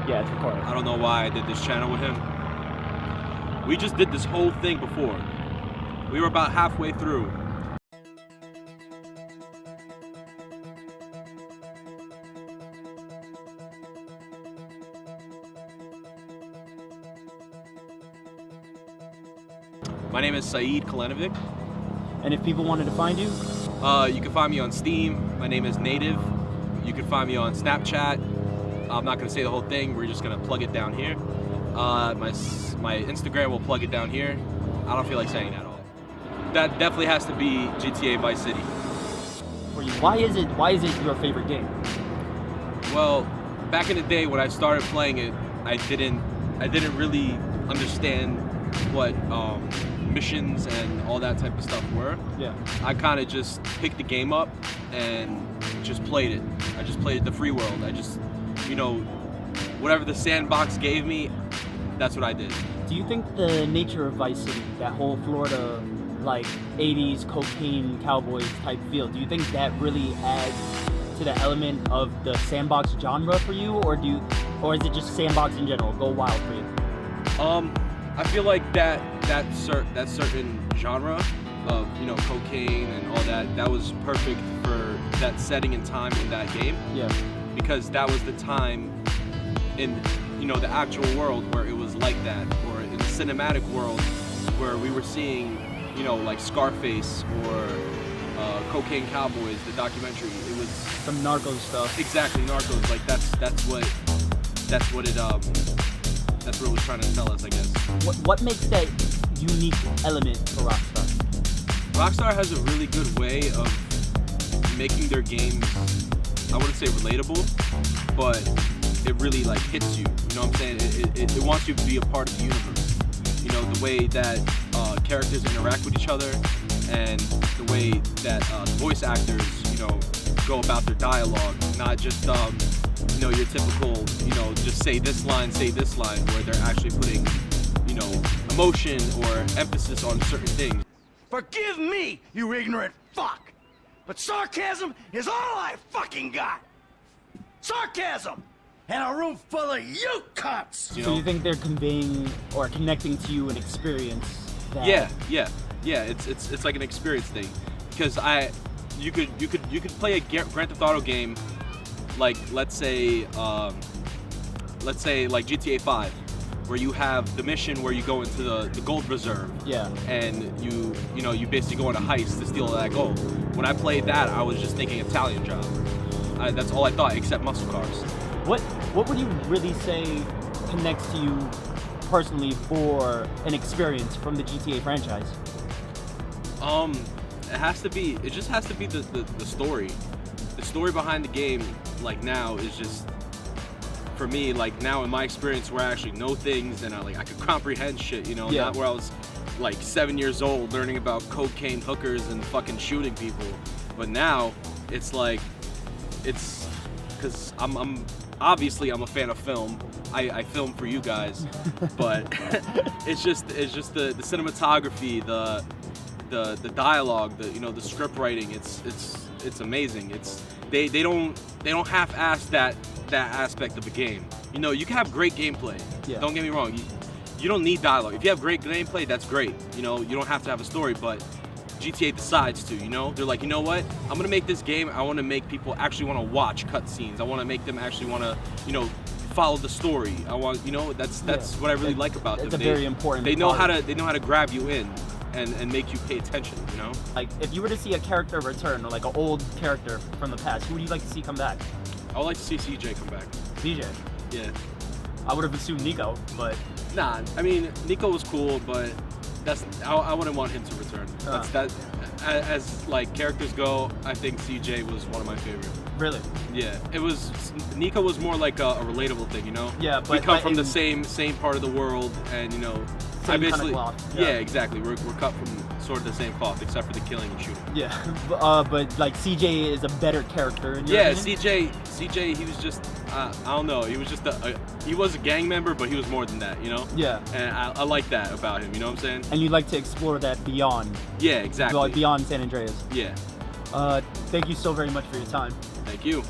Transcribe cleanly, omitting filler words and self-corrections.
Yeah, it's recorded. I don't know why I did this channel with him. We just did this whole thing before. We were about halfway through. My name is Sayid. And if people wanted to find you? You can find me on Steam. My name is Native. You can find me on Snapchat. I'm not gonna say the whole thing. We're just gonna plug it down here. My Instagram will plug it down here. I don't feel like saying that all. That definitely has to be GTA Vice City. For you, why is it your favorite game? Well, back in the day when I started playing it, I didn't really understand what missions and all that type of stuff were. Yeah. I kind of just picked the game up and just played it. I just played the free world. I just, whatever the sandbox gave me, that's what I did. Do you think the nature of Vice City, that whole Florida, like 80s cocaine cowboys type feel, do you think that really adds to the element of the sandbox genre for you, or is it just sandbox in general, go wild for you? I feel like that certain genre of cocaine and all that was perfect for that setting and time in that game. Yeah. Because that was the time in the actual world where it was like that, or in the cinematic world where we were seeing like Scarface or Cocaine Cowboys, the documentary. It was some Narcos stuff. Exactly, Narcos. Like that's what it was trying to tell us, I guess. What makes that unique element for Rockstar? Rockstar has a really good way of making their games, I wouldn't say relatable, but it really like hits you. You know what I'm saying? It wants you to be a part of the universe. The way that characters interact with each other, and the way that voice actors, go about their dialogue, not just your typical, just say this line, where they're actually putting, emotion or emphasis on certain things. Forgive me, you ignorant fuck, but sarcasm is all I fucking got. Sarcasm! And a room full of you cunts! So you think they're conveying or connecting to you an experience that... Yeah. It's like an experience thing, because you could play a Grand Theft Auto game, like let's say like GTA 5, where you have the mission where you go into the gold reserve. Yeah. And you basically go on a heist to steal that gold. When I played that, I was just thinking Italian job. That's all I thought, except muscle cars. What would you really say connects to you personally for an experience from the GTA franchise? It just has to be the story. The story behind the game, like now, is just, for me, like now in my experience where I actually know things and I could comprehend shit, not where I was like 7 years old learning about cocaine hookers and fucking shooting people. But now it's like, it's because I'm obviously I'm a fan of film. I film for you guys, but it's just the cinematography, the dialogue, the script writing. It's amazing. They don't half-ass that aspect of the game. You can have great gameplay. Yeah. Don't get me wrong. You don't need dialogue. If you have great gameplay, that's great. You don't have to have a story, but GTA decides to, they're like, you know what? I'm gonna make this game. I want to make people actually want to watch cutscenes. I want to make them actually want to, follow the story. I want, that's what I really like about them. It's a very important. They know how to grab you in and make you pay attention. Like if you were to see a character return, or like an old character from the past, who would you like to see come back? I would like to see CJ come back. CJ. Yeah. I would have assumed Nico, but. Nah, I mean Nico was cool, but I wouldn't want him to return. As like characters go, I think CJ was one of my favorite. Really? Yeah. Nico was more like a relatable thing, Yeah, but we come from the same part of the world, and I basically, kind of cloth. Yeah, exactly. We're cut from sort of the same cloth, except for the killing and shooting. Yeah, but like CJ is a better character. Yeah, CJ, he was just I don't know. He was just he was a gang member, but he was more than that, Yeah. And I like that about him. You know what I'm saying? And you like to explore that beyond. Yeah, exactly. Beyond San Andreas. Yeah. Thank you so very much for your time. Thank you.